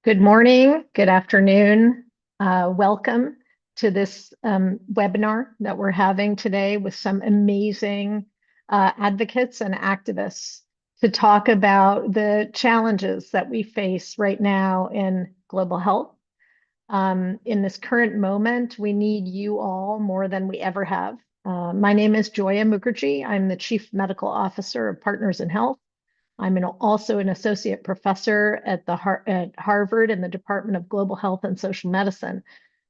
Good morning, good afternoon. Welcome to this webinar that we're having today with some amazing advocates and activists to talk about the challenges that we face right now in global health. In this current moment, we need you all more than we ever have. My name is Joia Mukherjee. I'm the Chief Medical Officer of Partners in Health. I'm also an associate professor at Harvard in the Department of Global Health and Social Medicine.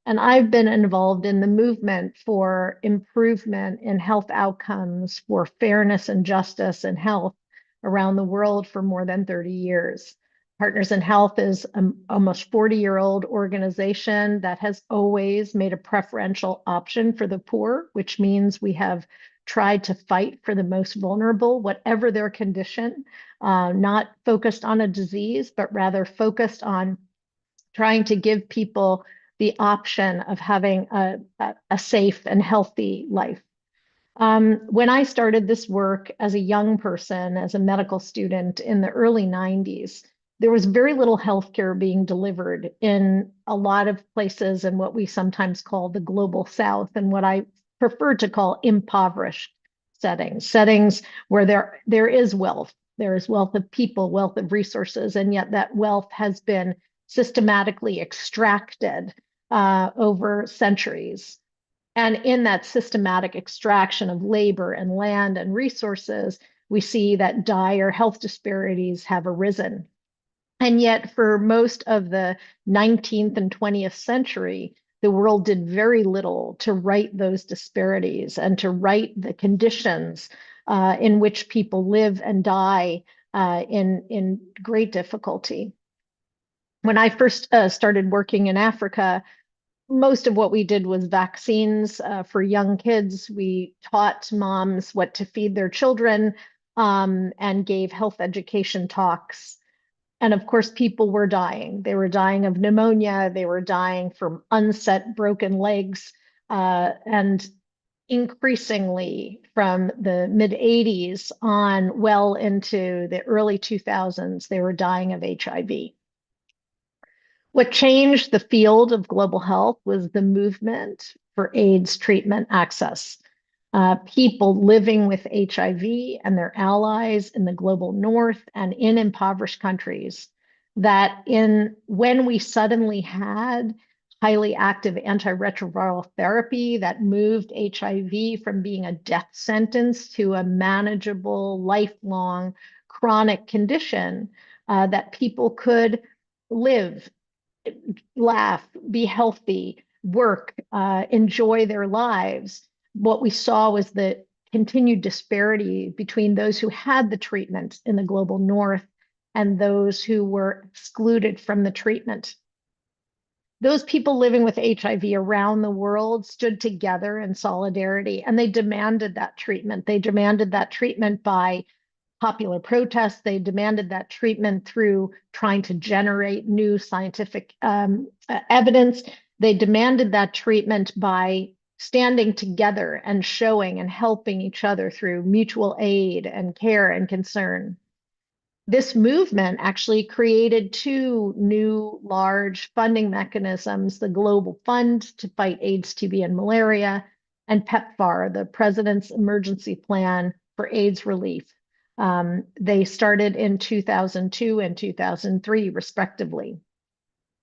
And I've been involved in the movement for improvement in health outcomes, for fairness and justice in health around the world for more than 30 years. Partners in Health is an almost 40-year-old organization that has always made a preferential option for the poor, which means we have tried to fight for the most vulnerable, whatever their condition, not focused on a disease, but rather focused on trying to give people the option of having a safe and healthy life. When I started this work as a young person, as a medical student in the early 90s, there was very little healthcare being delivered in a lot of places in what we sometimes call the global South, and what I prefer to call impoverished settings where there is wealth. There is wealth of people, wealth of resources, and yet that wealth has been systematically extracted over centuries. And in that systematic extraction of labor and land and resources, we see that dire health disparities have arisen. And yet, for most of the 19th and 20th century, the world did very little to right those disparities and to right the conditions in which people live and die in great difficulty. When I first started working in Africa, most of what we did was vaccines for young kids. We taught moms what to feed their children and gave health education talks. And of course, people were dying. They were dying of pneumonia. They were dying from unset broken legs. And increasingly from the mid 80s on well into the early 2000s, they were dying of HIV. What changed the field of global health was the movement for AIDS treatment access. People living with HIV and their allies in the global north and in impoverished countries, when we suddenly had highly active antiretroviral therapy that moved HIV from being a death sentence to a manageable, lifelong, chronic condition, that people could live, laugh, be healthy, work, enjoy their lives. What we saw was the continued disparity between those who had the treatment in the global north and those who were excluded from the treatment. Those people living with HIV around the world stood together in solidarity, and they demanded that treatment. They demanded that treatment by popular protests. They demanded that treatment through trying to generate new scientific evidence. They demanded that treatment by standing together and showing and helping each other through mutual aid and care and concern. This movement actually created two new large funding mechanisms: the Global Fund to fight AIDS, TB, and malaria, and PEPFAR, the President's Emergency Plan for AIDS Relief. They started in 2002 and 2003, respectively.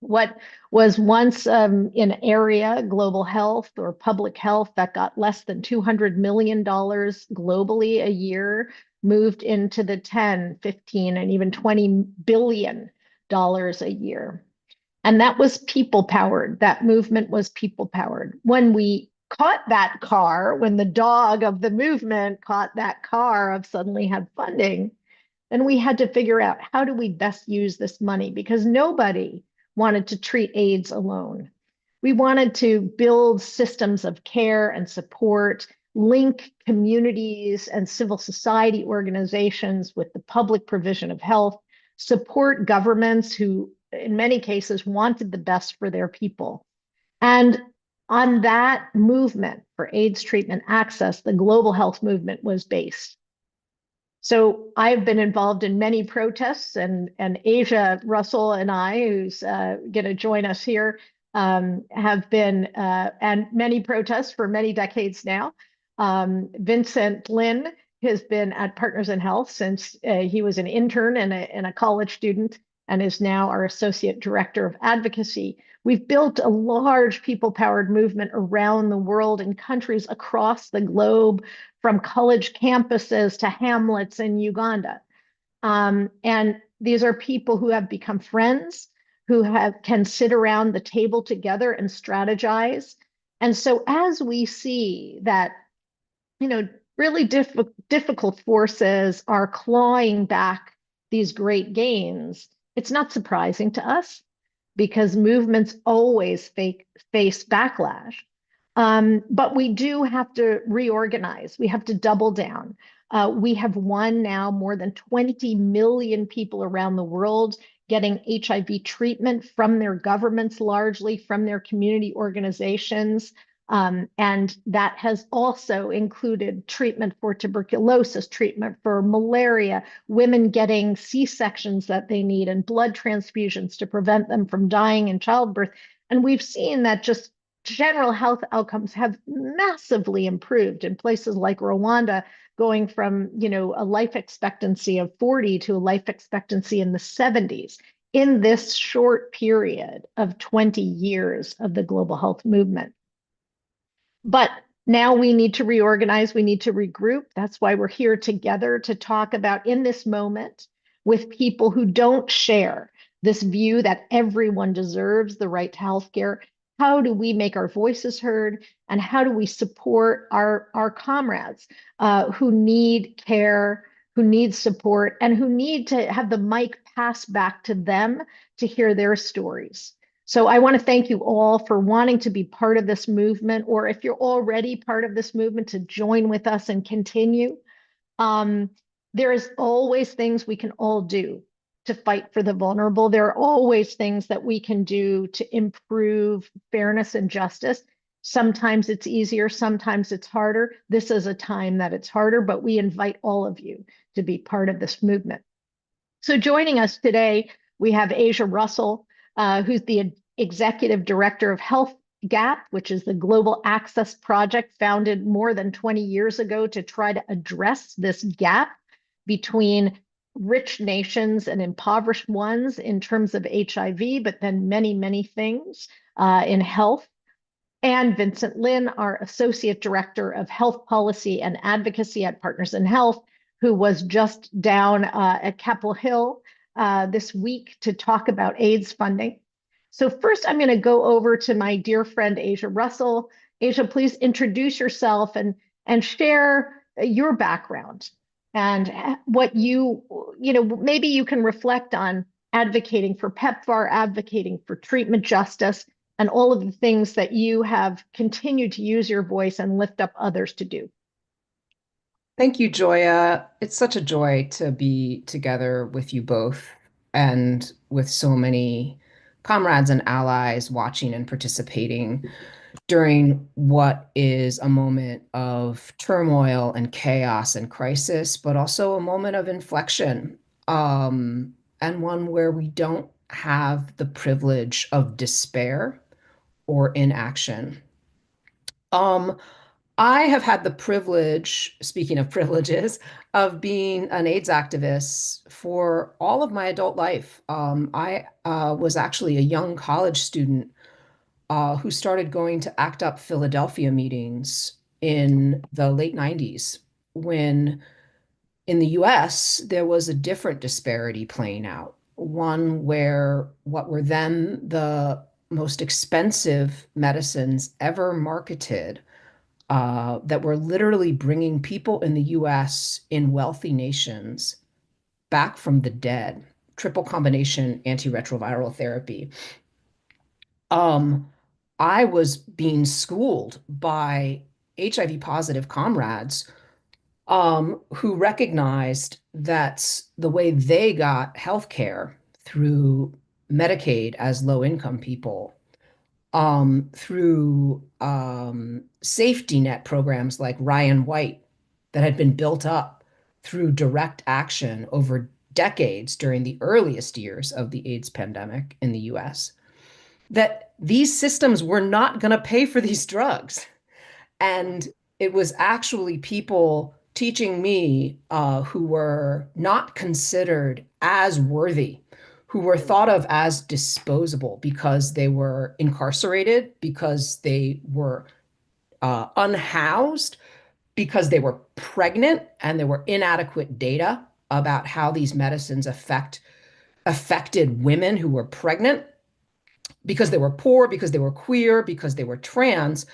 What was once an area, global health or public health, that got less than $200 million globally a year, moved into the 10, 15, and even $20 billion a year. And that was people powered. That movement was people powered. When we caught that car, when the dog of the movement caught that car of suddenly had funding, then we had to figure out, how do we best use this money? Because nobody wanted to treat AIDS alone. We wanted to build systems of care and support, link communities and civil society organizations with the public provision of health, support governments who, in many cases, wanted the best for their people. And on that movement for AIDS treatment access, the global health movement was based. So I've been involved in many protests, and Asia Russell and I, who's going to join us here, have been and many protests for many decades now. Vincent Lin has been at Partners in Health since he was an intern and a college student, and is now our associate director of advocacy. We've built a large people-powered movement around the world in countries across the globe, from college campuses to hamlets in Uganda. And these are people who have become friends, who can sit around the table together and strategize. And so as we see that, really difficult forces are clawing back these great gains, it's not surprising to us because movements always face backlash. But we do have to reorganize. We have to double down. We have won now more than 20 million people around the world getting HIV treatment from their governments, largely from their community organizations. And that has also included treatment for tuberculosis, treatment for malaria, women getting C-sections that they need, and blood transfusions to prevent them from dying in childbirth. And we've seen that just general health outcomes have massively improved in places like Rwanda, going from, a life expectancy of 40 to a life expectancy in the 70s in this short period of 20 years of the global health movement. But now we need to reorganize, we need to regroup. That's why we're here together to talk about, in this moment, with people who don't share this view that everyone deserves the right to healthcare. How do we make our voices heard, and how do we support our comrades who need care, who need support, and who need to have the mic passed back to them to hear their stories? So I want to thank you all for wanting to be part of this movement, or if you're already part of this movement, to join with us and continue. Um, there is always things we can all do to fight for the vulnerable. There are always things that we can do to improve fairness and justice. Sometimes it's easier, sometimes it's harder. This is a time that it's harder, but we invite all of you to be part of this movement. So joining us today, we have Asia Russell, who's the executive director of Health Gap, which is the global access project founded more than 20 years ago to try to address this gap between rich nations and impoverished ones in terms of HIV, but then many, many things in health. And Vincent Lin, our Associate Director of Health Policy and Advocacy at Partners in Health, who was just down at Capitol Hill this week to talk about AIDS funding. So first, I'm going to go over to my dear friend, Asia Russell. Asia, please introduce yourself and share your background and what maybe you can reflect on advocating for PEPFAR, advocating for treatment justice, and all of the things that you have continued to use your voice and lift up others to do. Thank you, Joya. It's such a joy to be together with you both and with so many comrades and allies watching and participating during what is a moment of turmoil and chaos and crisis, but also a moment of inflection, and one where we don't have the privilege of despair or inaction. Um, I have had the privilege, speaking of privileges, of being an AIDS activist for all of my adult life. I was actually a young college student who started going to ACT UP Philadelphia meetings in the late 90s, when in the US there was a different disparity playing out, one where what were then the most expensive medicines ever marketed, that were literally bringing people in the US in wealthy nations back from the dead, triple combination antiretroviral therapy. Um, I was being schooled by HIV positive comrades, who recognized that the way they got healthcare through Medicaid as low income people, through safety net programs like Ryan White that had been built up through direct action over decades during the earliest years of the AIDS pandemic in the US, that these systems were not going to pay for these drugs. And it was actually people teaching me who were not considered as worthy, who were thought of as disposable because they were incarcerated, because they were unhoused, because they were pregnant, and there were inadequate data about how these medicines affected women who were pregnant, because they were poor, because they were queer, because they were trans.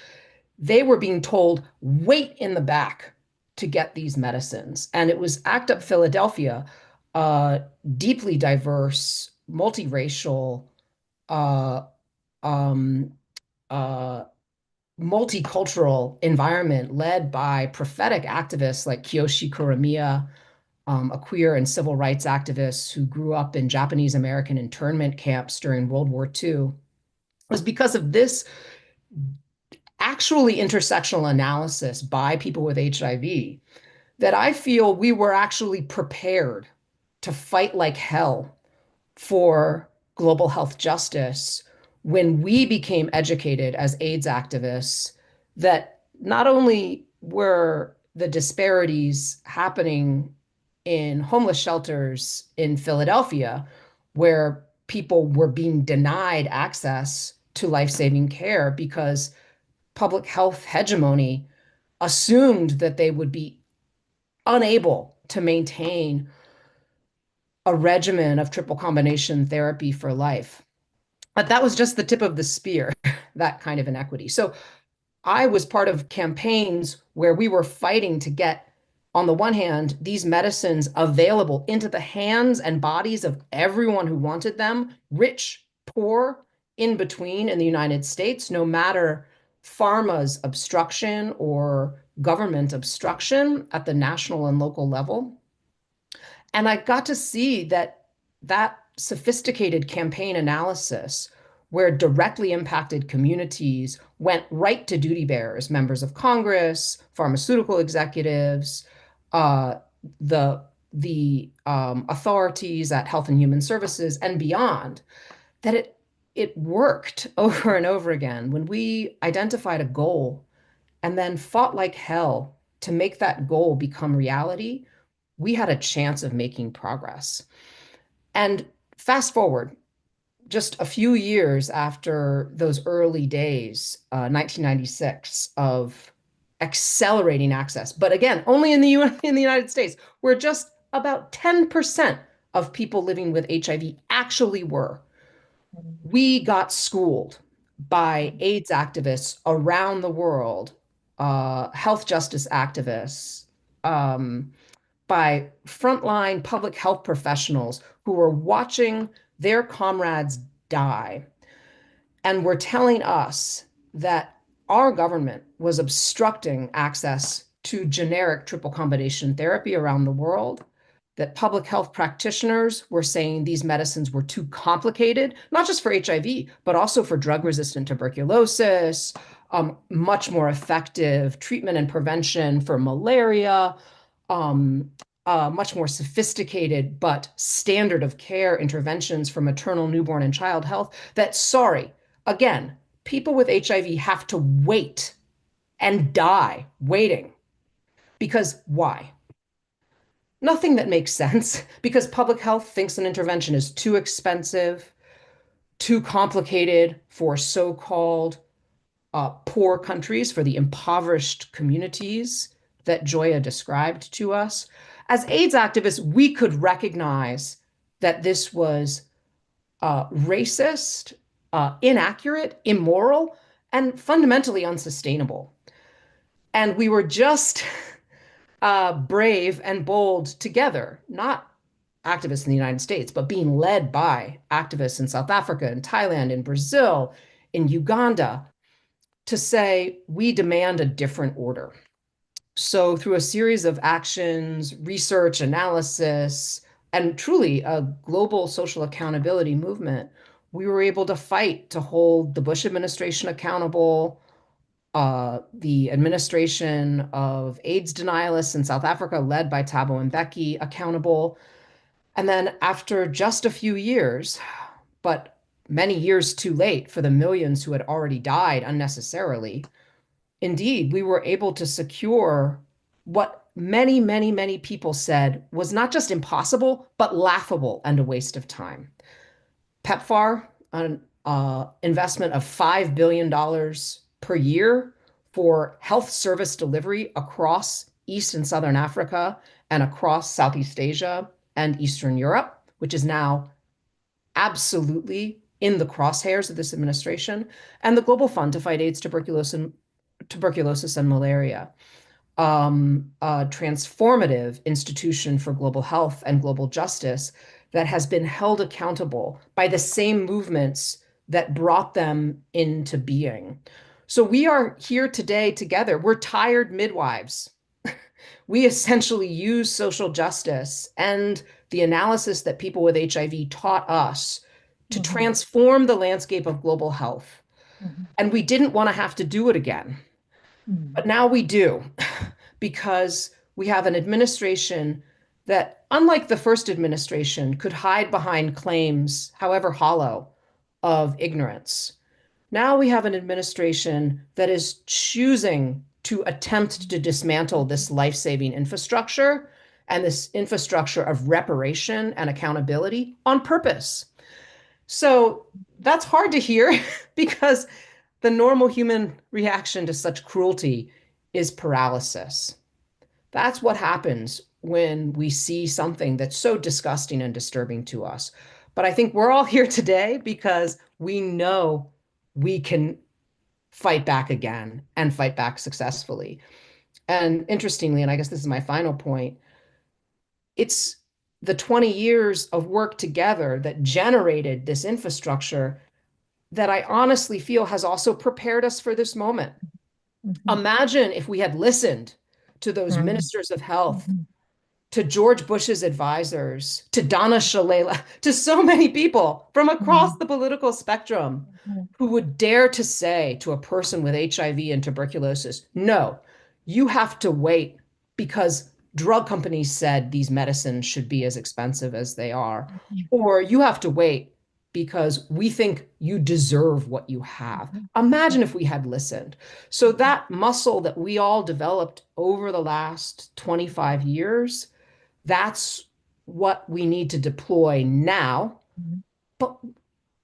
They were being told, wait in the back to get these medicines. And it was ACT UP Philadelphia, a deeply diverse, multiracial, uh, um, uh, multicultural environment led by prophetic activists like Kiyoshi Kuramiya, a queer and civil rights activist who grew up in Japanese American internment camps during World War II. It was because of this actually intersectional analysis by people with HIV that I feel we were actually prepared to fight like hell for global health justice when we became educated as AIDS activists, that not only were the disparities happening in homeless shelters in Philadelphia, where people were being denied access to life-saving care because public health hegemony assumed that they would be unable to maintain a regimen of triple combination therapy for life. But that was just the tip of the spear, that kind of inequity. So I was part of campaigns where we were fighting to get, on the one hand, these medicines available into the hands and bodies of everyone who wanted them, rich, poor, in between in the United States, no matter pharma's obstruction or government obstruction at the national and local level. And I got to see that sophisticated campaign analysis, where directly impacted communities went right to duty bearers, members of Congress, pharmaceutical executives, uh, the authorities at Health and Human Services and beyond, that it worked over and over again. When we identified a goal and then fought like hell to make that goal become reality, we had a chance of making progress. And fast forward just a few years after those early days, 1996, of accelerating access, but again, only in the in the United States, where just about 10% of people living with HIV actually were. We got schooled by AIDS activists around the world, health justice activists, by frontline public health professionals who were watching their comrades die and were telling us that our government was obstructing access to generic triple combination therapy around the world, that public health practitioners were saying these medicines were too complicated, not just for HIV, but also for drug-resistant tuberculosis, much more effective treatment and prevention for malaria, much more sophisticated but standard of care interventions for maternal, newborn, and child health, that, sorry, again, people with HIV have to wait and die waiting. Because why? Nothing that makes sense, because public health thinks an intervention is too expensive, too complicated for so-called poor countries, for the impoverished communities that Joia described to us. As AIDS activists, we could recognize that this was racist, inaccurate, immoral, and fundamentally unsustainable. And we were just brave and bold together, not activists in the United States, but being led by activists in South Africa, in Thailand, in Brazil, in Uganda, to say, we demand a different order. So through a series of actions, research, analysis, and truly a global social accountability movement, we were able to fight to hold the Bush administration accountable, the administration of AIDS denialists in South Africa, led by Thabo Mbeki, accountable. And then after just a few years, but many years too late for the millions who had already died unnecessarily, indeed, we were able to secure what many, many, many people said was not just impossible, but laughable and a waste of time. PEPFAR, an investment of $5 billion per year for health service delivery across East and Southern Africa and across Southeast Asia and Eastern Europe, which is now absolutely in the crosshairs of this administration, and the Global Fund to fight AIDS, tuberculosis and malaria, a transformative institution for global health and global justice that has been held accountable by the same movements that brought them into being. So we are here today together. We're tired midwives. We essentially use social justice and the analysis that people with HIV taught us to Mhm. transform the landscape of global health. Mhm. And we didn't want to have to do it again. Mhm. But now we do, because we have an administration that, unlike the first administration, could hide behind claims, however hollow, of ignorance. Now we have an administration that is choosing to attempt to dismantle this life-saving infrastructure and this infrastructure of reparation and accountability on purpose. So that's hard to hear because the normal human reaction to such cruelty is paralysis. That's what happens when we see something that's so disgusting and disturbing to us. But I think we're all here today because we know we can fight back again and fight back successfully. And interestingly, and I guess this is my final point, it's the 20 years of work together that generated this infrastructure that I honestly feel has also prepared us for this moment. Mhm. Imagine if we had listened to those Mhm. ministers of health, Mhm. to George Bush's advisors, to Donna Shalala, to so many people from across Mhm. the political spectrum Mhm. who would dare to say to a person with HIV and tuberculosis, no, you have to wait because drug companies said these medicines should be as expensive as they are, or you have to wait because we think you deserve what you have. Mhm. Imagine if we had listened. So that muscle that we all developed over the last 25 years, that's what we need to deploy now, Mhm.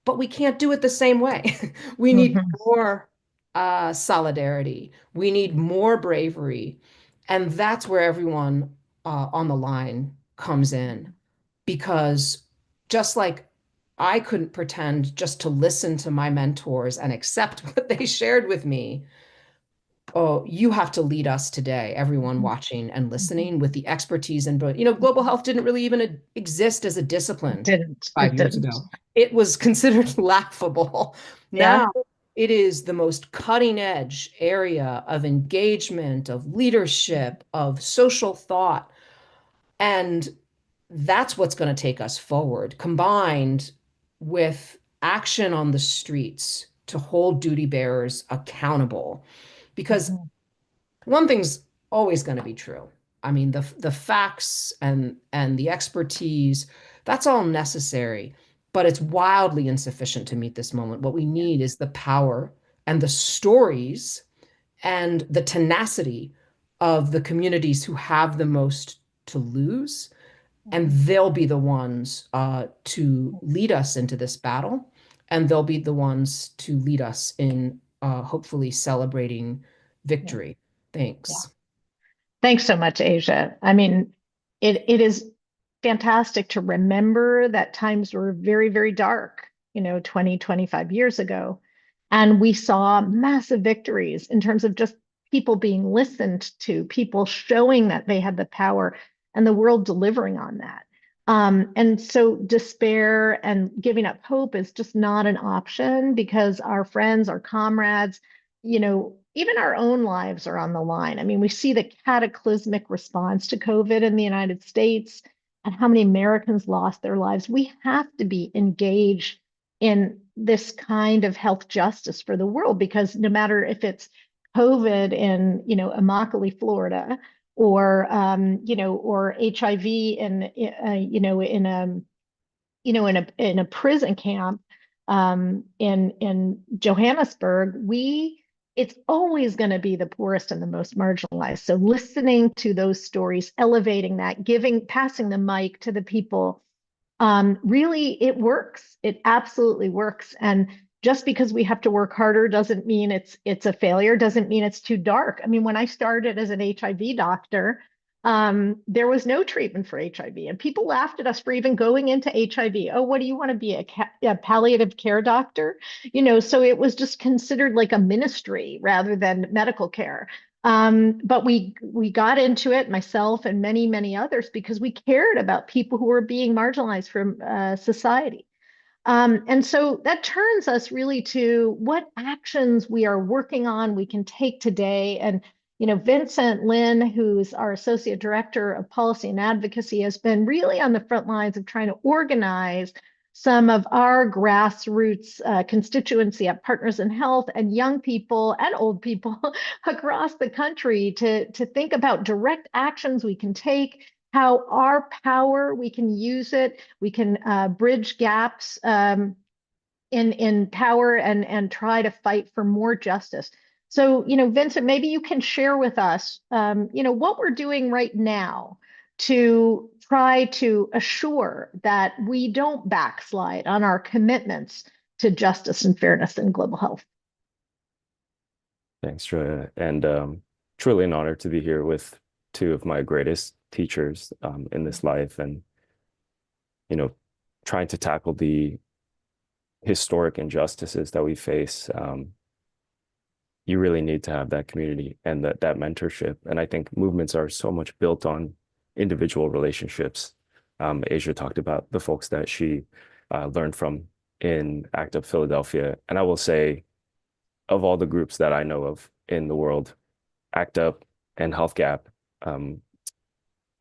but we can't do it the same way. We need Mhm. more solidarity. We need more bravery, and that's where everyone on the line comes in. Because just like I couldn't pretend just to listen to my mentors and accept what they shared with me, oh, you have to lead us today, everyone Mhm. watching and Mhm. listening with the expertise and, global health didn't really even exist as a It discipline didn't. five It years didn't. ago. It was considered laughable. Yeah. Now it is the most cutting edge area of engagement, of leadership, of social thought. And that's what's going to take us forward, combined with action on the streets to hold duty bearers accountable. Because Mhm. one thing's always going to be true. I mean, the facts and the expertise, that's all necessary, but it's wildly insufficient to meet this moment. What we need is the power and the stories and the tenacity of the communities who have the most to lose, and Mhm. they'll be the ones to lead us into this battle, and they'll be the ones to lead us in hopefully celebrating Yeah. victory. Yeah. Thanks. Thanks so much, Asia. I mean, it is fantastic to remember that times were very, very dark, 20, 25 years ago. And we saw massive victories in terms of just people being listened to, people showing that they had the power, and the world delivering on that. And so despair and giving up hope is just not an option because our friends, our comrades, even our own lives are on the line. I mean, we see the cataclysmic response to COVID in the United States and how many Americans lost their lives. We have to be engaged in this kind of health justice for the world because no matter if it's COVID in, Immokalee, Florida, or or HIV in, in a prison camp in Johannesburg, it's always going to be the poorest and the most marginalized. So listening to those stories, elevating that, passing the mic to the people, really it works. It absolutely works. And just because we have to work harder doesn't mean it's a failure, doesn't mean it's too dark. I mean, when I started as an HIV doctor, there was no treatment for HIV, and people laughed at us for even going into HIV. Oh, what do you want to be, a palliative care doctor? So it was just considered like a ministry rather than medical care. But we got into it, myself and many, many others, because we cared about people who were being marginalized from society. And so that turns us really to what actions we are working on, we can take today. And, Vincent Lin, who's our Associate Director of Policy and Advocacy, has been really on the front lines of trying to organize some of our grassroots constituency at Partners in Health and young people and old people across the country to think about direct actions we can take, how our power, we can use it, we can bridge gaps in power and try to fight for more justice. So, Vincent, maybe you can share with us, what we're doing right now to try to assure that we don't backslide on our commitments to justice and fairness in global health. Thanks, Joia. And truly an honor to be here with two of my greatest teachers in this life, and, trying to tackle the historic injustices that we face. You really need to have that community and that mentorship. And I think movements are so much built on individual relationships. Asia talked about the folks that she learned from in ACT UP Philadelphia. And I will say, of all the groups that I know of in the world, ACT UP and Health Gap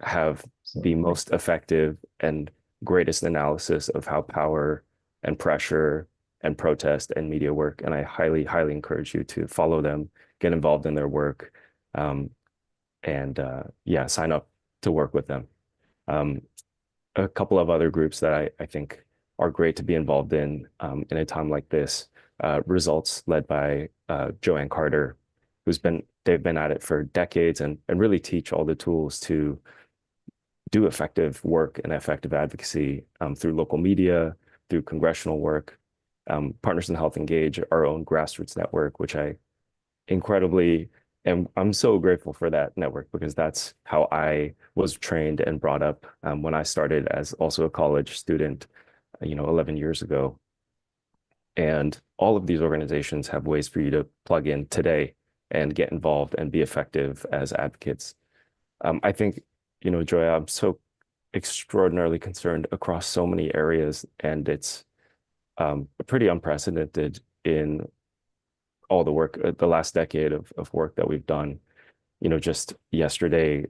have the most effective and greatest analysis of how power and pressure and protest and media work. And I highly, highly encourage you to follow them, get involved in their work, and sign up to work with them. A couple of other groups that I think are great to be involved in a time like this. Results led by Joanne Carter, they've been at it for decades and really teach all the tools to do effective work and effective advocacy through local media, through congressional work. Partners in Health Engage, our own grassroots network, which I'm so grateful for that network, because that's how I was trained and brought up when I started as also a college student, 11 years ago. And all of these organizations have ways for you to plug in today and get involved and be effective as advocates. I think, Joia, I'm so extraordinarily concerned across so many areas, and it's pretty unprecedented in all the work, the last decade of work that we've done. Just yesterday,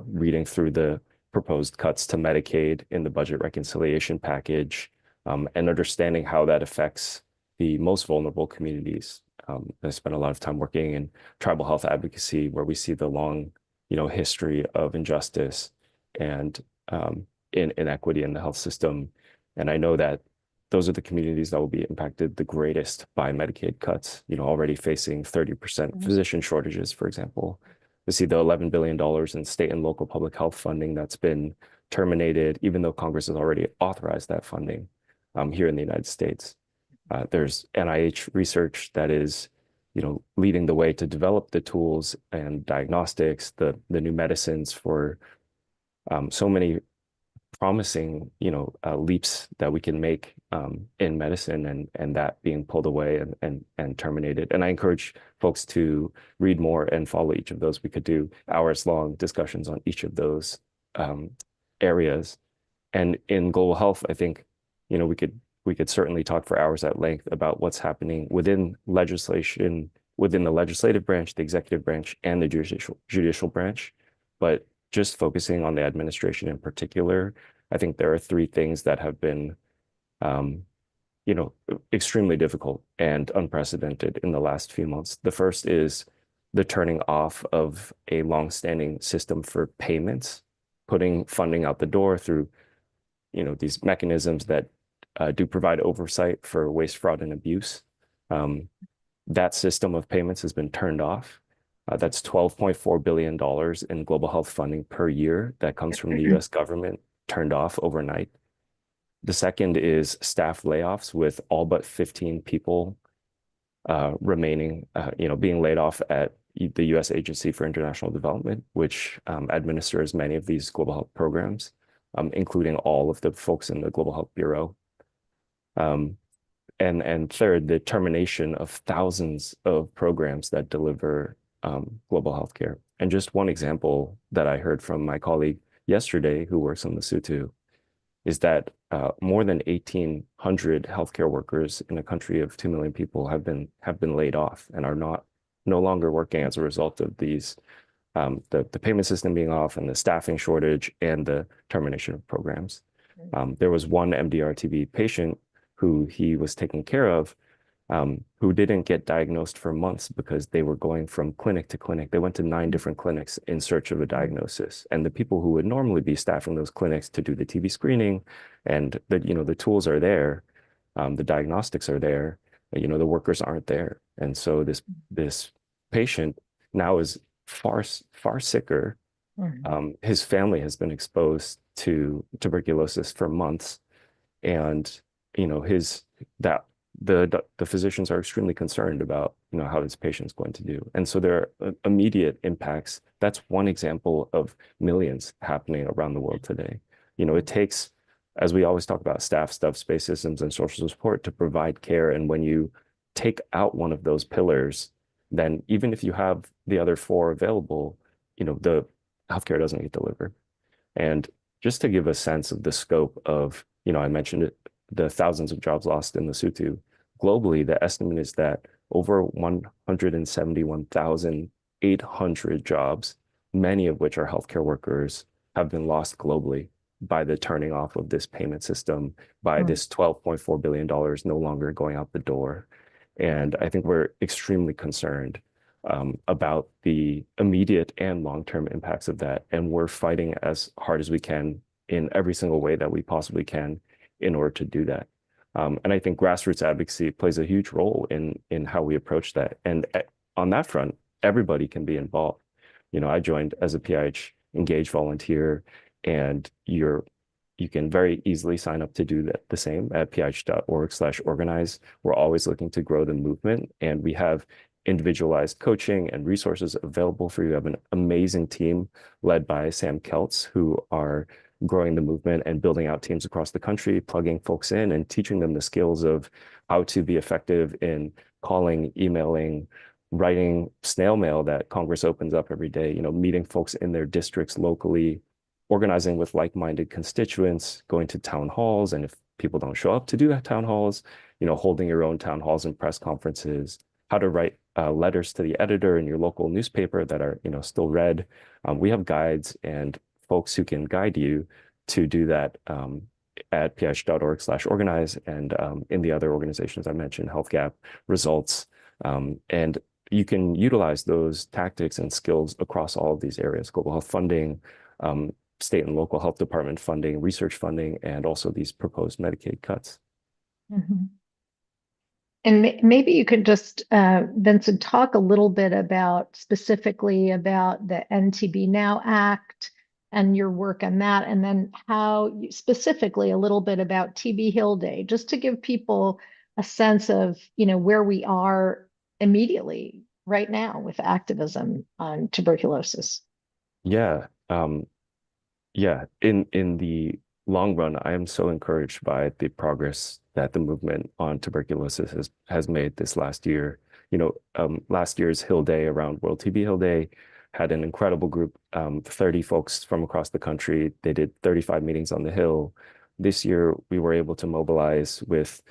reading through the proposed cuts to Medicaid in the budget reconciliation package, and understanding how that affects the most vulnerable communities. I spent a lot of time working in tribal health advocacy, where we see the long, history of injustice and inequity in the health system. And I know that those are the communities that will be impacted the greatest by Medicaid cuts, already facing 30% physician shortages, for example. We see the $11 billion in state and local public health funding that's been terminated, even though Congress has already authorized that funding here in the United States. There's NIH research that is, leading the way to develop the tools and diagnostics, the new medicines for so many promising, leaps that we can make in medicine, and that being pulled away and terminated. And I encourage folks to read more and follow each of those. We could do hours-long discussions on each of those areas. And in global health, I think, we could certainly talk for hours at length about what's happening within legislation, within the legislative branch, the executive branch, and the judicial branch. But just focusing on the administration in particular, I think there are three things that have been, extremely difficult and unprecedented in the last few months. The first is the turning off of a longstanding system for payments, putting funding out the door through, these mechanisms that do provide oversight for waste, fraud, and abuse. That system of payments has been turned off. That's $12.4 billion in global health funding per year that comes from the US government, turned off overnight. The second is staff layoffs, with all but 15 people remaining, being laid off at the U.S. Agency for International Development, which administers many of these global health programs, including all of the folks in the Global Health Bureau. And third, the termination of thousands of programs that deliver global health care. And just one example that I heard from my colleague yesterday, who works on the Sutu, is that more than 1,800 healthcare workers in a country of 2 million people have been laid off and are no longer working as a result of these the payment system being off and the staffing shortage and the termination of programs. There was one MDR-TB patient who he was taking care of, who didn't get diagnosed for months because they were going from clinic to clinic. They went to 9 different clinics in search of a diagnosis. And the people who would normally be staffing those clinics to do the TB screening, and the tools are there, the diagnostics are there, the workers aren't there. And so this patient now is far sicker. His family has been exposed to tuberculosis for months, and the physicians are extremely concerned about how this patient's going to do. And so there are immediate impacts. That's one example of millions happening around the world today. It takes, as we always talk about, staff, space systems, and social support to provide care. And when you take out one of those pillars, then even if you have the other 4 available, the healthcare doesn't get delivered. And just to give a sense of the scope of, I mentioned it, the thousands of jobs lost in Lesotho. Globally, the estimate is that over 171,800 jobs, many of which are healthcare workers, have been lost globally by the turning off of this payment system, by this $12.4 billion no longer going out the door. And I think we're extremely concerned about the immediate and long-term impacts of that. And we're fighting as hard as we can in every single way that we possibly can in order to do that. And I think grassroots advocacy plays a huge role in how we approach that. And on that front, everybody can be involved. I joined as a PIH Engage volunteer, and you can very easily sign up to do the same at pih.org/organize. We're always looking to grow the movement, and we have individualized coaching and resources available for you. We have an amazing team led by Sam Keltz, who are growing the movement and building out teams across the country, plugging folks in and teaching them the skills of how to be effective in calling, emailing, writing snail mail that Congress opens up every day, meeting folks in their districts locally, organizing with like-minded constituents, going to town halls. And if people don't show up to do that town halls, holding your own town halls and press conferences, how to write letters to the editor in your local newspaper that are, still read. We have guides and folks who can guide you to do that at pih.org/organize and in the other organizations I mentioned, HealthGap, Results. And you can utilize those tactics and skills across all of these areas: global health funding, state and local health department funding, research funding, and also these proposed Medicaid cuts. And maybe you could just, Vincent, talk a little bit specifically about the NTB Now Act and your work on that, and then specifically a little bit about TB Hill Day, just to give people a sense of, where we are immediately right now with activism on tuberculosis. Yeah. In the long run, I am so encouraged by the progress that the movement on tuberculosis has made this last year. Last year's Hill Day, around World TB Hill Day, had an incredible group, 30 folks from across the country. They did 35 meetings on the Hill. This year, we were able to mobilize with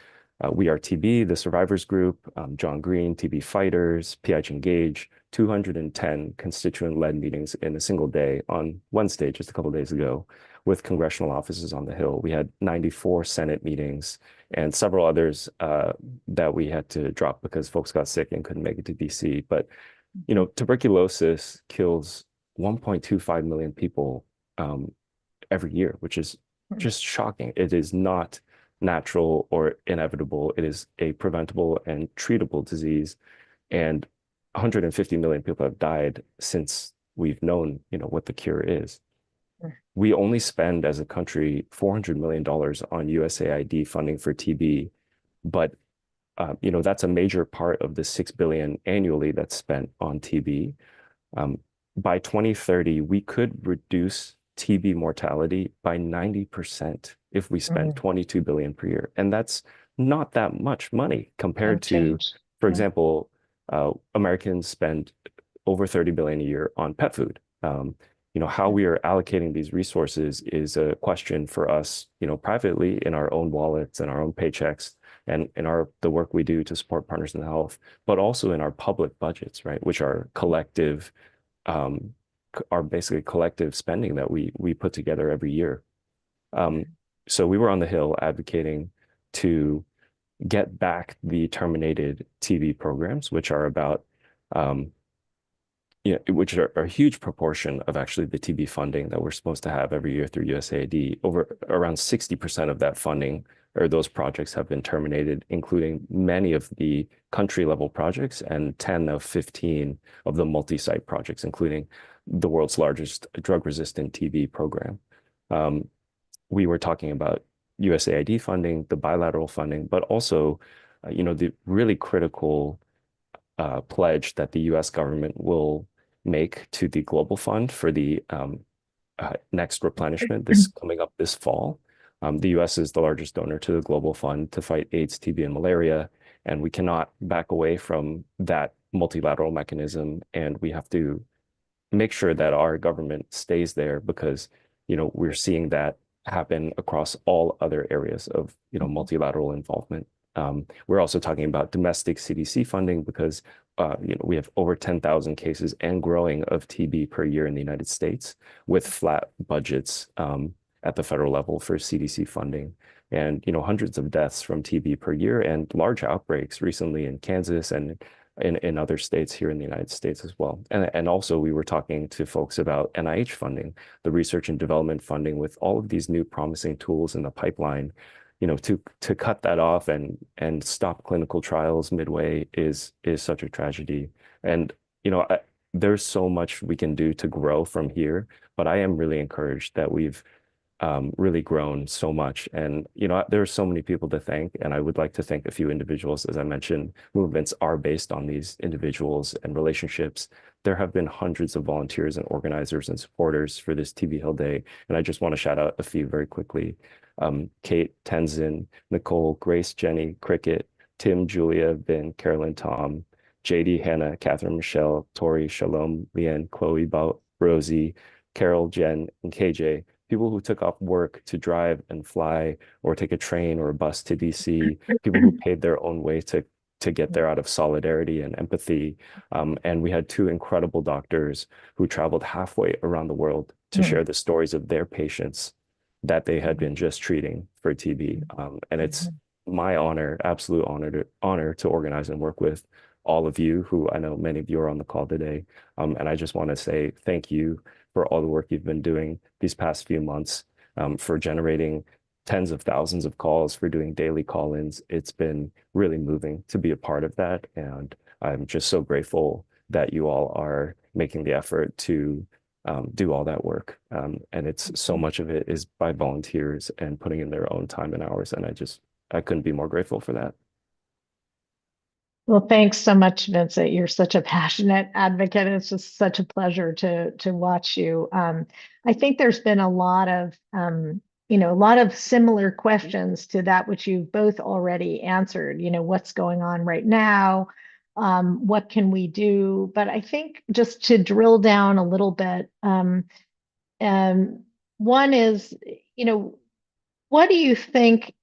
We Are TB, the survivors group, John Green, TB Fighters, PIH Engage, 210 constituent-led meetings in a single day on Wednesday, just a couple of days ago, with congressional offices on the Hill. We had 94 Senate meetings and several others that we had to drop because folks got sick and couldn't make it to DC. But Tuberculosis kills 1.25 million people every year, which is just shocking. It is not natural or inevitable. It is a preventable and treatable disease. And 150 million people have died since we've known, what the cure is. We only spend as a country $400 million on USAID funding for TB, but that's a major part of the 6 billion annually that's spent on TB. By 2030, we could reduce TB mortality by 90% if we spent 22 billion per year. And that's not that much money compared to, for example, Americans spend over 30 billion a year on pet food. How we are allocating these resources is a question for us, privately in our own wallets and our own paychecks and in the work we do to support partners in health, but also in our public budgets, right, which are basically collective spending that we put together every year. So we were on the Hill advocating to get back the terminated TB programs, which are about which are a huge proportion of actually the TB funding that we're supposed to have every year through USAID. Around 60% of that funding or those projects have been terminated, including many of the country level projects and 10 of 15 of the multi-site projects, including the world's largest drug-resistant TB program. We were talking about USAID funding, the bilateral funding, but also, the really critical pledge that the US government will make to the Global Fund for the next replenishment coming up this fall. The US is the largest donor to the Global Fund to fight AIDS, TB, and malaria, and we cannot back away from that multilateral mechanism, and we have to make sure that our government stays there because, we're seeing that happen across all other areas of, multilateral involvement. We're also talking about domestic CDC funding because we have over 10,000 cases and growing of TB per year in the United States with flat budgets at the federal level for CDC funding and hundreds of deaths from TB per year and large outbreaks recently in Kansas and in other states here in the United States as well. And also we were talking to folks about NIH funding, the research and development funding with all of these new promising tools in the pipeline. To cut that off and stop clinical trials midway is such a tragedy. And there's so much we can do to grow from here, but I am really encouraged that we've really grown so much. And there are so many people to thank, and I would like to thank a few individuals. As I mentioned, movements are based on these individuals and relationships. There have been hundreds of volunteers and organizers and supporters for this TB Hill Day, and I just want to shout out a few very quickly. Kate, Tenzin, Nicole, Grace, Jenny, Cricket, Tim, Julia, Ben, Carolyn, Tom, JD, Hannah, Catherine, Michelle, Tori, Shalom, Leanne, Chloe, Rosie, Carol, Jen, and KJ, people who took off work to drive and fly or take a train or a bus to DC, people who paid their own way to get there out of solidarity and empathy. And we had two incredible doctors who traveled halfway around the world to share the stories of their patients that they had been just treating for TB. And it's my honor, absolute honor to organize and work with all of you who I know many of you are on the call today. And I just want to say thank you for all the work you've been doing these past few months, for generating tens of thousands of calls, for doing daily call-ins. It's been really moving to be a part of that. And I'm just so grateful that you all are making the effort to do all that work. And it's so much of it is by volunteers and putting in their own time and hours. And I couldn't be more grateful for that. Well, thanks so much, Vincent. You're such a passionate advocate. It's just such a pleasure to watch you. I think there's been a lot of similar questions to that which you've both already answered. What's going on right now? What can we do? But I think just to drill down a little bit, one is, what do you think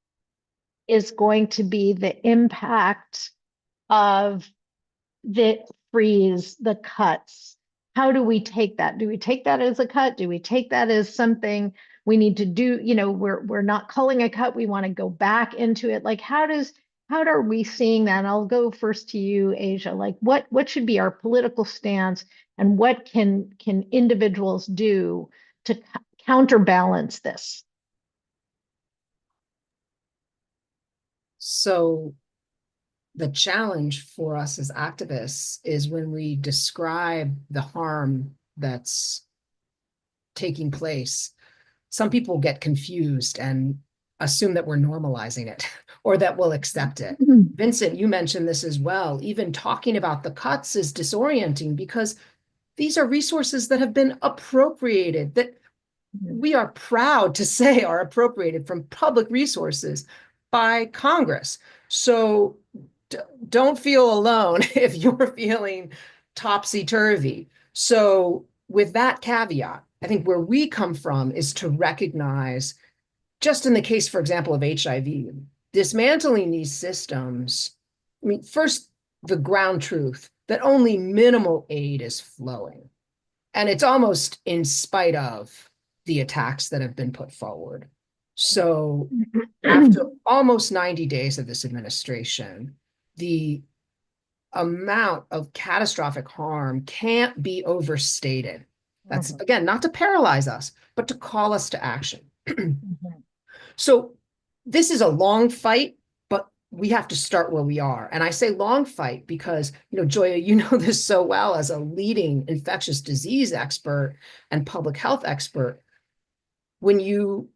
is going to be the impact of the freeze, the cuts? How do we take that? Do we take that as a cut? Do we take that as something we need to do? We're not calling a cut. We want to go back into it. Like, how how are we seeing that? And I'll go first to you, Asia. Like what should be our political stance, and what can individuals do to counterbalance this? So the challenge for us as activists is when we describe the harm that's taking place, some people get confused and assume that we're normalizing it or that we'll accept it. Vincent, you mentioned this as well. Even talking about the cuts is disorienting because these are resources that have been appropriated, that we are proud to say are appropriated from public resources by Congress. So don't feel alone if you're feeling topsy-turvy. So with that caveat, I think where we come from is to recognize, just in the case, for example, of HIV, dismantling these systems. I mean, first, the ground truth that only minimal aid is flowing. And it's almost in spite of the attacks that have been put forward. So after almost 90 days of this administration, the amount of catastrophic harm can't be overstated. That's, again, not to paralyze us, but to call us to action. So this is a long fight, but we have to start where we are. And I say long fight because, Joia, you know this so well as a leading infectious disease expert and public health expert. When you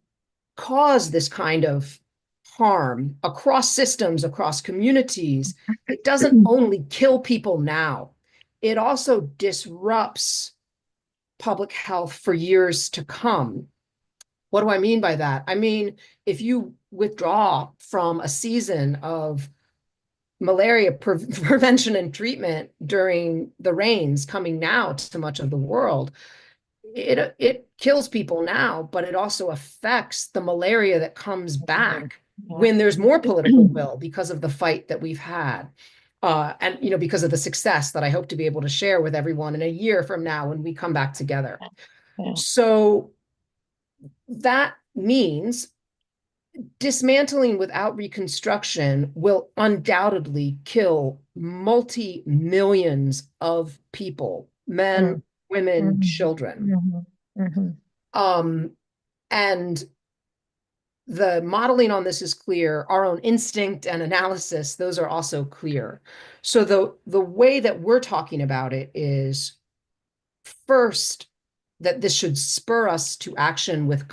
cause this kind of harm across systems, across communities, it doesn't only kill people now, it also disrupts public health for years to come. What do I mean by that? I mean, if you withdraw from a season of malaria prevention and treatment during the rains coming now to much of the world, it kills people now, but it also affects the malaria that comes back when there's more political will because of the fight that we've had. And because of the success that I hope to be able to share with everyone in a year from now when we come back together. So that means dismantling without reconstruction will undoubtedly kill multi-millions of people, men, women, children. And the modeling on this is clear. Our own instinct and analysis, those are also clear. So the way that we're talking about it is, first, that this should spur us to action with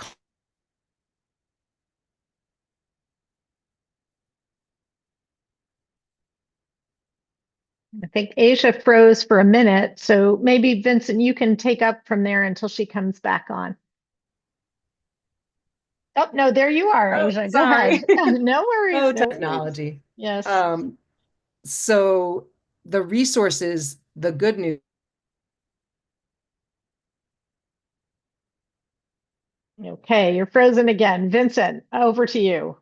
I think Asia froze for a minute, so maybe Vincent, you can take up from there until she comes back on. Oh, no, there you are, Asia. Go ahead. No worries. Oh, technology. Yes. So the resources, the good news. Okay, you're frozen again. Vincent, over to you.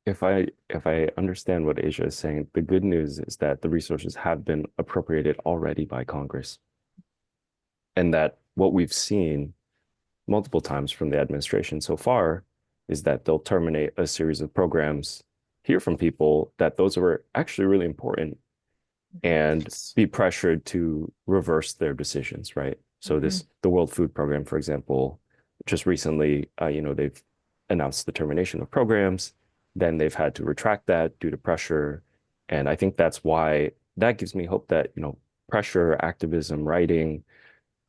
If I understand what Asia is saying, the good news is that the resources have been appropriated already by Congress. And that what we've seen multiple times from the administration so far is that they'll terminate a series of programs, hear from people that those were actually really important, and be pressured to reverse their decisions, right? So the World Food Program, for example, just recently, they've announced the termination of programs. Then they've had to retract that due to pressure. And I think that's why that gives me hope that, pressure, activism, writing,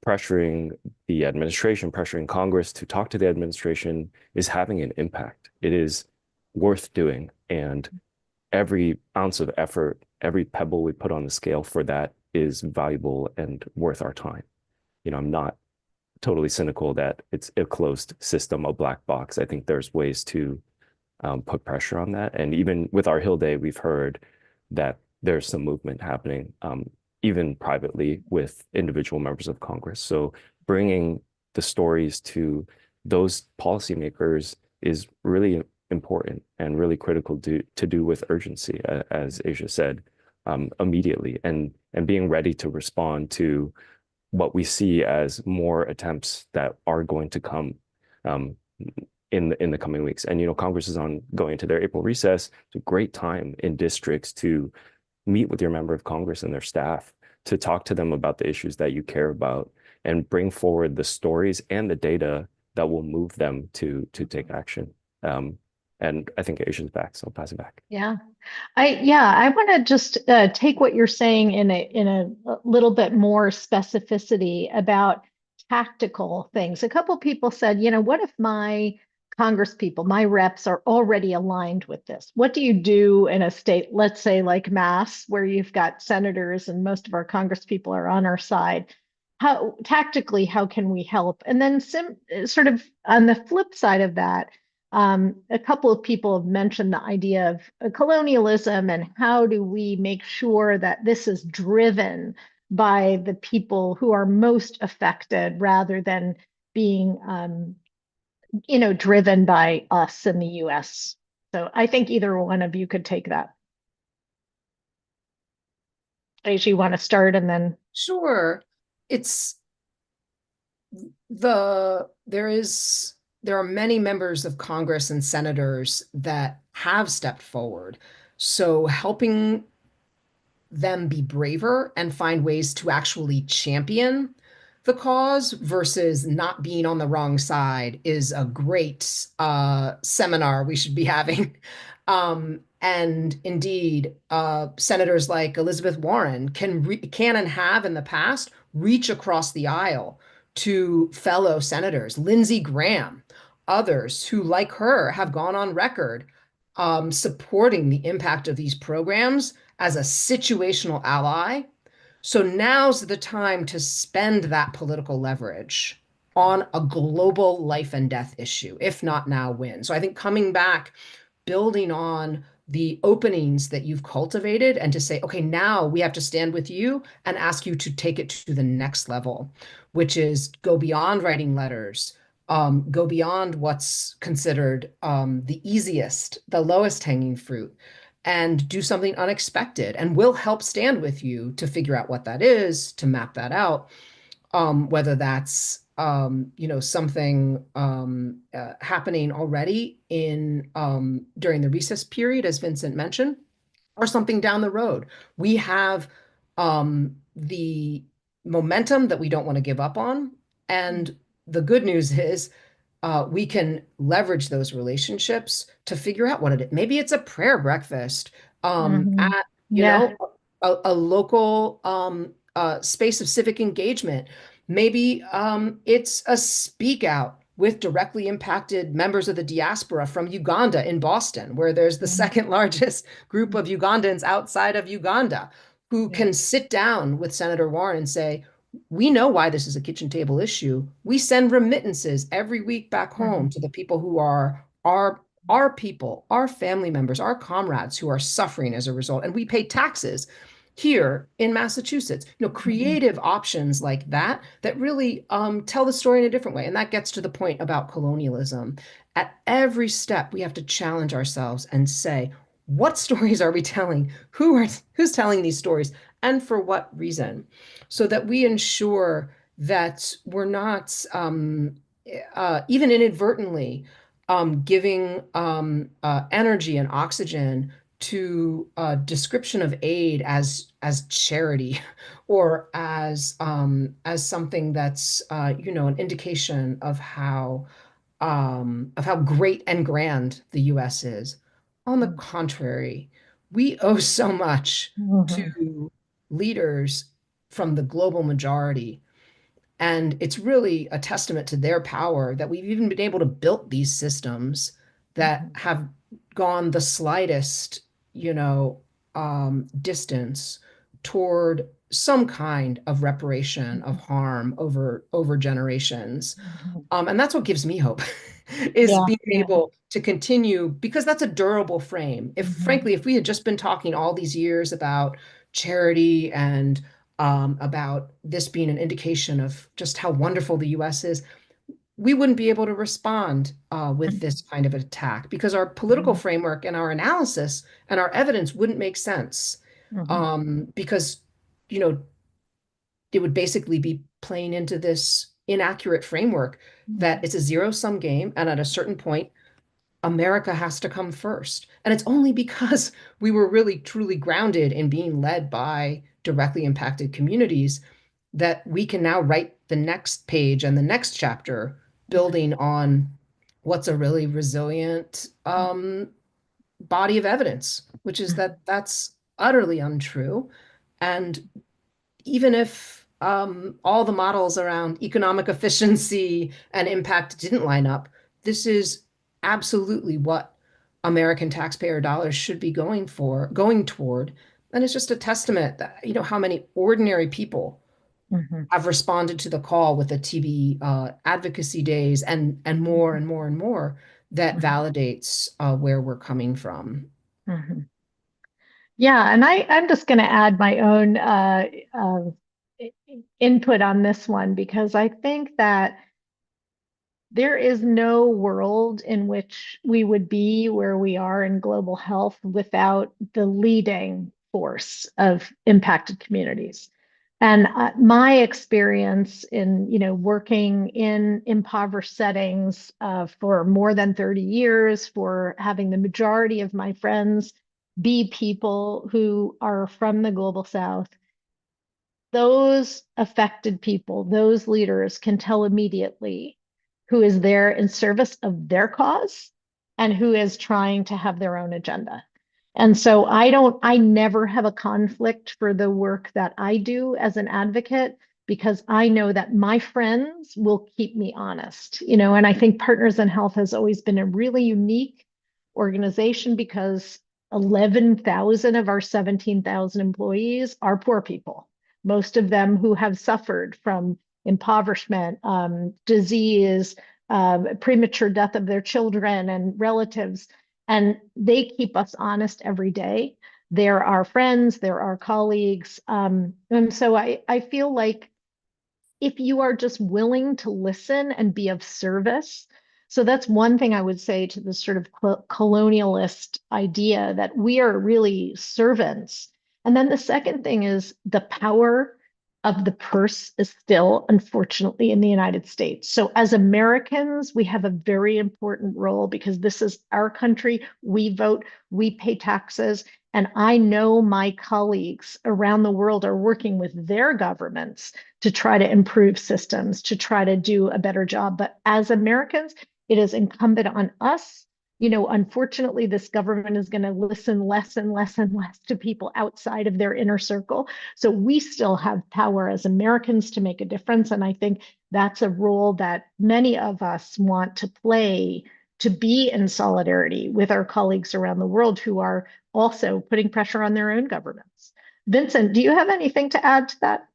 pressuring the administration, pressuring Congress to talk to the administration is having an impact. It is worth doing. And every ounce of effort, every pebble we put on the scale for that is valuable and worth our time. I'm not totally cynical that it's a closed system, a black box. I think there's ways to put pressure on that. And even with our Hill Day, we've heard that there's some movement happening, even privately with individual members of Congress. So bringing the stories to those policymakers is really important and really critical to do with urgency, as Asia said, immediately, and being ready to respond to what we see as more attempts that are going to come. in the coming weeks. And Congress is on going into their April recess. It's a great time in districts to meet with your member of Congress and their staff, to talk to them about the issues that you care about, and bring forward the stories and the data that will move them to take action. And I think Asia's back, so I'll pass it back. Yeah. I want to just take what you're saying in a little bit more specificity about tactical things. A couple people said, what if my Congress people, my reps are already aligned with this? What do you do in a state, let's say like Mass, where you've got senators and most of our Congress people are on our side? How tactically, how can we help? And then sort of on the flip side of that, a couple of people have mentioned the idea of colonialism and how do we make sure that this is driven by the people who are most affected rather than being, driven by us in the US. So I think either one of you could take that. Asia, you want to start and then? Sure. It's there are many members of Congress and senators that have stepped forward. So helping them be braver and find ways to actually champion the cause versus not being on the wrong side is a great seminar we should be having. And indeed, senators like Elizabeth Warren can and have in the past reach across the aisle to fellow senators, Lindsey Graham, others who, like her, have gone on record supporting the impact of these programs as a situational ally. So now's the time to spend that political leverage on a global life and death issue, if not now, when. So I think coming back, building on the openings that you've cultivated and to say, okay, now we have to stand with you and ask you to take it to the next level, which is go beyond writing letters, go beyond what's considered the easiest, the lowest hanging fruit, and do something unexpected. And we'll help stand with you to figure out what that is, to map that out, whether that's something happening already during the recess period, as Vincent mentioned, or something down the road. We have the momentum that we don't want to give up on. And the good news is we can leverage those relationships to figure out what it is. Maybe it's a prayer breakfast at, a local space of civic engagement. Maybe it's a speak out with directly impacted members of the diaspora from Uganda in Boston, where there's the second largest group of Ugandans outside of Uganda, who can sit down with Senator Warren and say, we know why this is a kitchen table issue. We send remittances every week back home to the people who are our people, our family members, our comrades who are suffering as a result. And we pay taxes here in Massachusetts. Creative options like that really tell the story in a different way. And that gets to the point about colonialism. At every step, we have to challenge ourselves and say, what stories are we telling? Who's telling these stories? And for what reason? So that we ensure that we're not even inadvertently giving energy and oxygen to a description of aid as charity or as something that's an indication of how great and grand the US is. On the contrary, we owe so much to leaders from the global majority. And it's really a testament to their power that we've even been able to build these systems that have gone the slightest, distance toward some kind of reparation of harm over generations. And that's what gives me hope is being able to continue, because that's a durable frame. Frankly, if we had just been talking all these years about charity and about this being an indication of just how wonderful the US is, we wouldn't be able to respond with this kind of attack because our political framework and our analysis and our evidence wouldn't make sense. Because, it would basically be playing into this inaccurate framework that it's a zero-sum game, and at a certain point, America has to come first. And it's only because we were really truly grounded in being led by directly impacted communities that we can now write the next page and the next chapter, building on what's a really resilient body of evidence, which is that that's utterly untrue. And even if all the models around economic efficiency and impact didn't line up, this is absolutely what American taxpayer dollars should be going toward. And it's just a testament that, how many ordinary people have responded to the call with the TB advocacy days and more and more and more that validates where we're coming from. Yeah, and I'm just going to add my own input on this one, because I think that there is no world in which we would be where we are in global health without the leading force of impacted communities. And my experience in, working in impoverished settings for more than 30 years, for having the majority of my friends be people who are from the global South, those affected people, those leaders can tell immediately who is there in service of their cause and who is trying to have their own agenda. And so I never have a conflict for the work that I do as an advocate, because I know that my friends will keep me honest, and I think Partners in Health has always been a really unique organization, because 11,000 of our 17,000 employees are poor people, most of them who have suffered from impoverishment, disease, premature death of their children and relatives. And they keep us honest every day. They're our friends, they're our colleagues. And so I feel like if you are just willing to listen and be of service. So that's one thing I would say to this sort of colonialist idea, that we are really servants. And then the second thing is the power of the purse is still, unfortunately, in the United States. So as Americans, we have a very important role, because this is our country. We vote, we pay taxes. And I know my colleagues around the world are working with their governments to try to improve systems, to try to do a better job. But as Americans, it is incumbent on us. Unfortunately, this government is going to listen less and less and less to people outside of their inner circle. So we still have power as Americans to make a difference. And I think that's a role that many of us want to play, to be in solidarity with our colleagues around the world who are also putting pressure on their own governments. Vincent, do you have anything to add to that?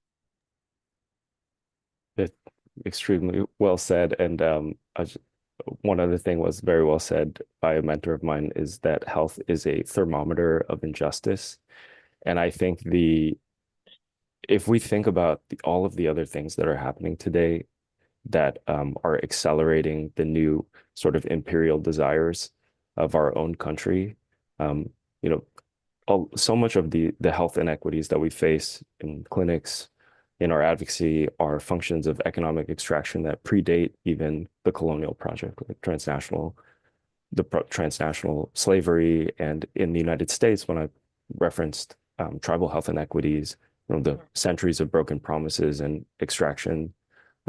Extremely well said. And one other thing was very well said by a mentor of mine, is that health is a thermometer of injustice. And I think if we think about all of the other things that are happening today that are accelerating the new sort of imperial desires of our own country, so much of the health inequities that we face in clinics, in our advocacy, are functions of economic extraction that predate even the colonial project, like transnational slavery. And in the United States, when I referenced tribal health inequities, the centuries of broken promises and extraction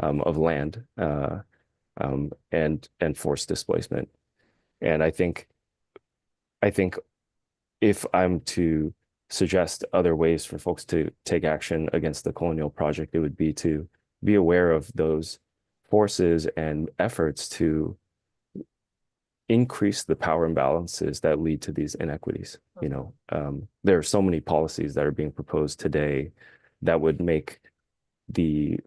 of land and forced displacement. And I think if I'm to suggest other ways for folks to take action against the colonial project, it would be to be aware of those forces and efforts to increase the power imbalances that lead to these inequities. There are so many policies that are being proposed today that would make the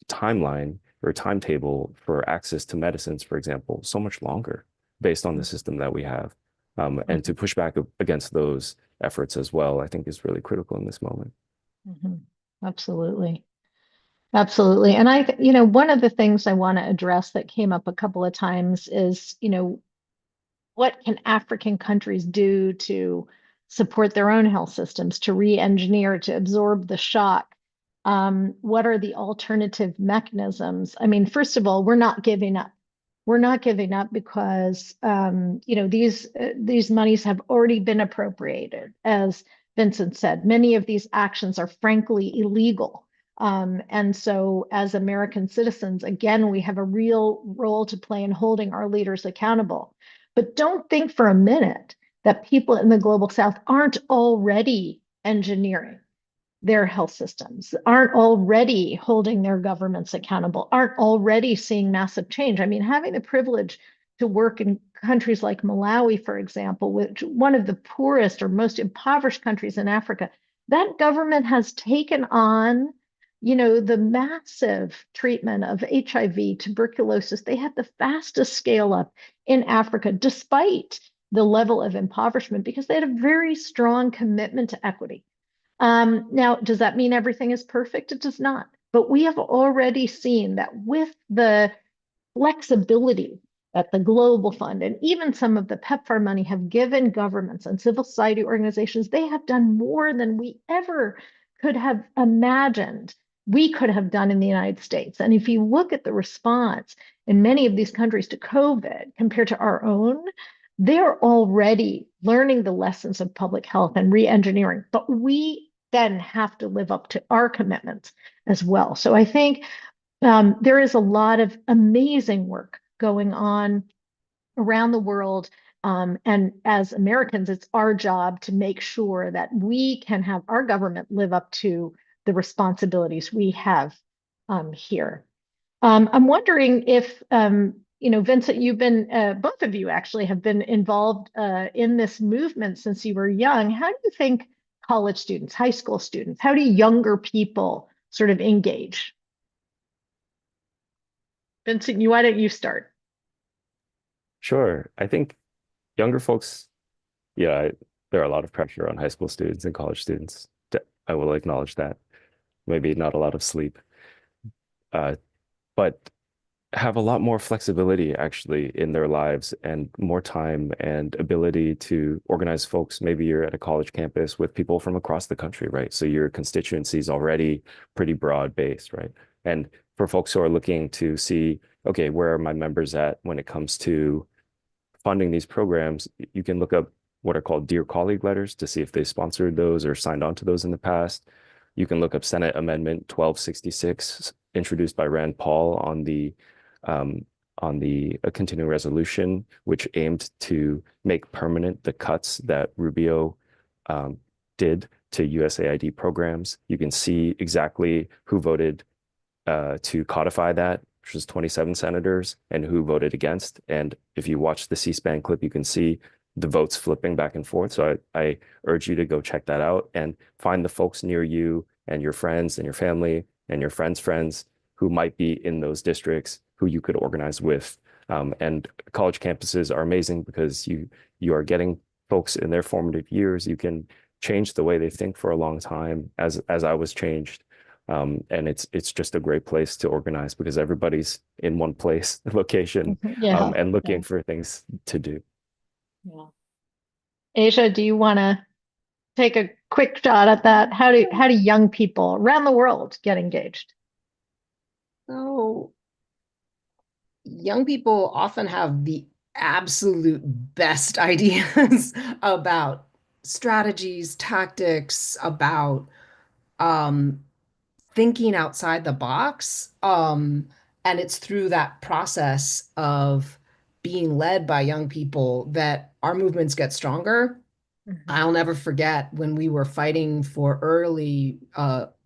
timeline or timetable for access to medicines, for example, so much longer based on the system that we have. And to push back against those efforts as well, I think is really critical in this moment. Absolutely. Absolutely. And one of the things I want to address that came up a couple of times is, what can African countries do to support their own health systems, to re-engineer, to absorb the shock? What are the alternative mechanisms? I mean, first of all, we're not giving up. We're not giving up because these monies have already been appropriated. As Vincent said, many of these actions are frankly illegal. And so as American citizens, again, we have a real role to play in holding our leaders accountable. But don't think for a minute that people in the global South aren't already engineering their health systems, aren't already holding their governments accountable, aren't already seeing massive change. I mean, having the privilege to work in countries like Malawi, for example, which one of the poorest or most impoverished countries in Africa, that government has taken on, the massive treatment of HIV, tuberculosis. They had the fastest scale up in Africa, despite the level of impoverishment, because they had a very strong commitment to equity. Now, does that mean everything is perfect? It does not. But we have already seen that with the flexibility that the Global Fund and even some of the PEPFAR money have given governments and civil society organizations, they have done more than we ever could have imagined we could have done in the United States. And if you look at the response in many of these countries to COVID compared to our own, they're already learning the lessons of public health and re-engineering, but we then have to live up to our commitments as well. So I think there is a lot of amazing work going on around the world. And as Americans, it's our job to make sure that we can have our government live up to the responsibilities we have here. I'm wondering if, Vincent, you've been, both of you actually have been involved in this movement since you were young. How do you think college students, high school students, how do younger people sort of engage? Vincent, why don't you start? Sure. I think younger folks, yeah, there are a lot of pressure on high school students and college students. I will acknowledge that. Maybe not a lot of sleep, but have a lot more flexibility actually in their lives and more time and ability to organize folks. Maybe you're at a college campus with people from across the country, right? So your constituency is already pretty broad based, right? And for folks who are looking to see, okay, where are my members at when it comes to funding these programs, you can look up what are called Dear Colleague letters to see if they sponsored those or signed on to those in the past. You can look up Senate Amendment 1266, introduced by Rand Paul on the continuing resolution, which aimed to make permanent the cuts that Rubio did to USAID programs. You can see exactly who voted to codify that, which was 27 senators, and who voted against. And if you watch the C-SPAN clip, you can see the votes flipping back and forth. So I urge you to go check that out and find the folks near you and your friends and your family and your friends' friends who might be in those districts who you could organize with. And college campuses are amazing because you are getting folks in their formative years. You can change the way they think for a long time, as I was changed. And it's just a great place to organize because everybody's in one place, location, Yeah. and looking for things to do. Yeah. Asia, do you want to take a quick shot at that? How do young people around the world get engaged? So young people often have the absolute best ideas about strategies, tactics, about thinking outside the box. And it's through that process of being led by young people that our movements get stronger. I'll never forget when we were fighting for early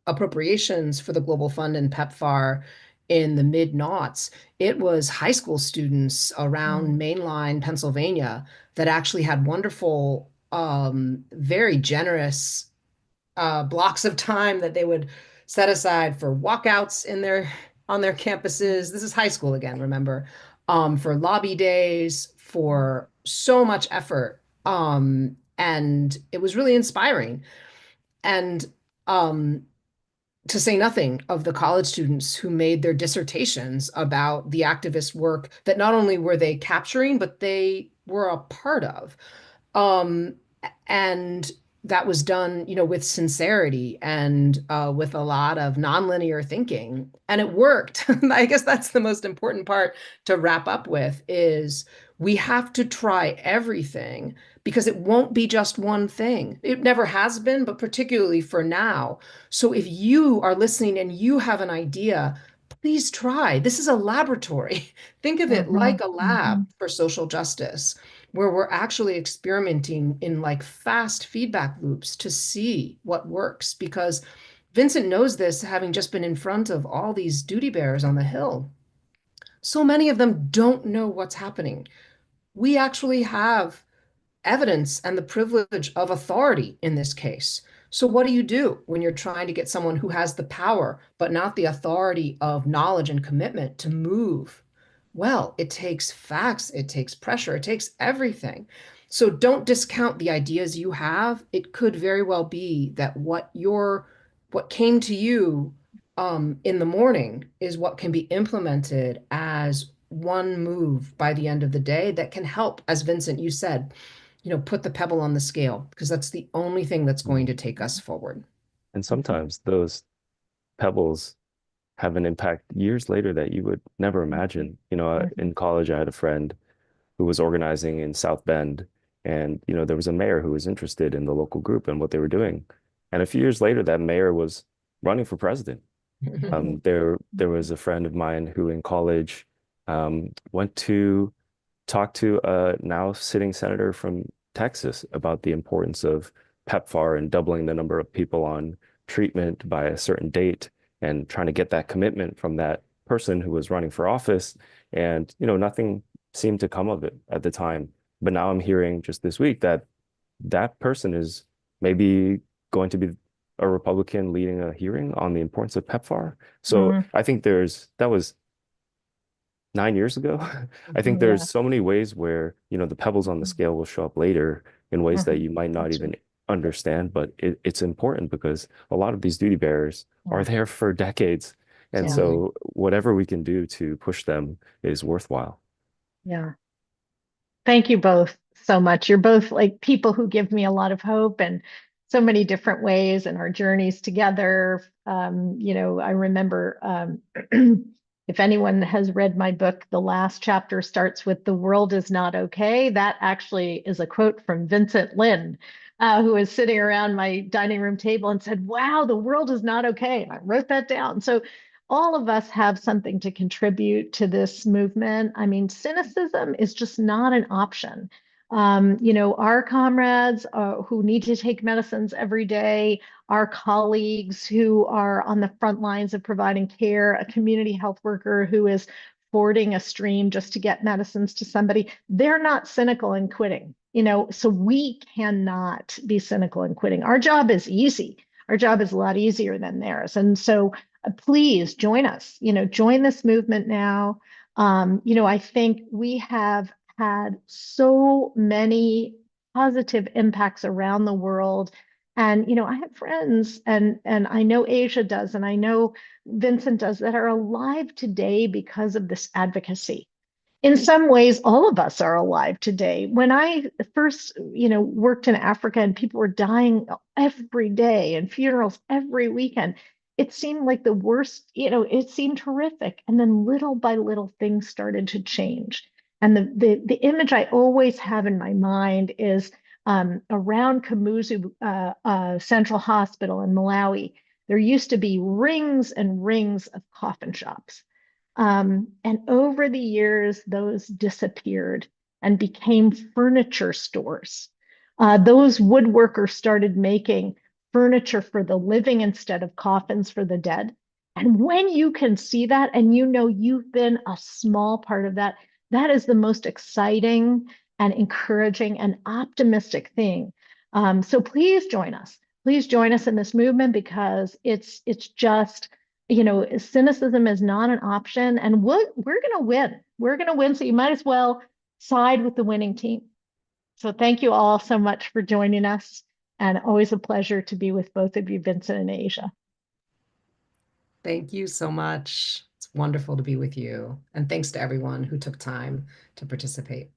appropriations for the Global Fund and PEPFAR in the mid-noughts. It was high school students around mainline Pennsylvania that actually had wonderful, very generous blocks of time that they would set aside for walkouts on their campuses. This is high school again, remember, for lobby days, for so much effort. And it was really inspiring. And to say nothing of the college students who made their dissertations about the activist work that not only were they capturing, but they were a part of. And that was done, with sincerity and with a lot of nonlinear thinking, and it worked. I guess that's the most important part to wrap up with is we have to try everything because it won't be just one thing. It never has been, but particularly for now. So if you are listening and you have an idea, please try. This is a laboratory. Think of it like a lab for social justice, where we're actually experimenting in like fast feedback loops to see what works. Because Vincent knows this, having just been in front of all these duty bearers on the Hill. So many of them don't know what's happening. We actually have evidence and the privilege of authority in this case. So what do you do when you're trying to get someone who has the power, but not the authority of knowledge and commitment to move? Well, it takes facts, it takes pressure, it takes everything. So don't discount the ideas you have. It could very well be that what came to you in the morning is what can be implemented as one move by the end of the day that can help, as Vincent, you said, put the pebble on the scale, because that's the only thing that's going to take us forward. And sometimes those pebbles have an impact years later that you would never imagine. In college, I had a friend who was organizing in South Bend, and there was a mayor who was interested in the local group and what they were doing. And a few years later, that mayor was running for president. There was a friend of mine who in college went to talk to a now sitting senator from Texas about the importance of PEPFAR and doubling the number of people on treatment by a certain date and trying to get that commitment from that person who was running for office. And, nothing seemed to come of it at the time. But now I'm hearing just this week that that person is maybe going to be a Republican leading a hearing on the importance of PEPFAR. So I think that was 9 years ago. I think there's so many ways where, the pebbles on the scale will show up later in ways that you might not even understand, but it's important because a lot of these duty bearers are there for decades. And so whatever we can do to push them is worthwhile. Yeah. Thank you both so much. You're both like people who give me a lot of hope and so many different ways in our journeys together. I remember if anyone has read my book, the last chapter starts with "The world is not okay." That actually is a quote from Vincent Lin, who was sitting around my dining room table and said, "Wow, the world is not okay." And I wrote that down. So all of us have something to contribute to this movement. I mean, cynicism is just not an option. Our comrades who need to take medicines every day, our colleagues who are on the front lines of providing care, a community health worker who is fording a stream just to get medicines to somebody, they're not cynical and quitting. So we cannot be cynical and quitting. Our job is easy. Our job is a lot easier than theirs. And so please join us, join this movement now. I think we have had so many positive impacts around the world. And, I have friends and I know Asia does, and I know Vincent does, that are alive today because of this advocacy. In some ways, all of us are alive today. When I first, worked in Africa and people were dying every day and funerals every weekend, it seemed like the worst, it seemed horrific. And then little by little, things started to change. And the image I always have in my mind is around Kamuzu Central Hospital in Malawi. There used to be rings and rings of coffin shops. And over the years, those disappeared and became furniture stores. Those woodworkers started making furniture for the living instead of coffins for the dead. And when you can see that and you've been a small part of that, that is the most exciting and encouraging and optimistic thing. So please join us. Please join us in this movement because it's just cynicism is not an option, and we're going to win. We're going to win. So you might as well side with the winning team. So thank you all so much for joining us, and always a pleasure to be with both of you, Vincent and Asia. Thank you so much. It's wonderful to be with you. And thanks to everyone who took time to participate.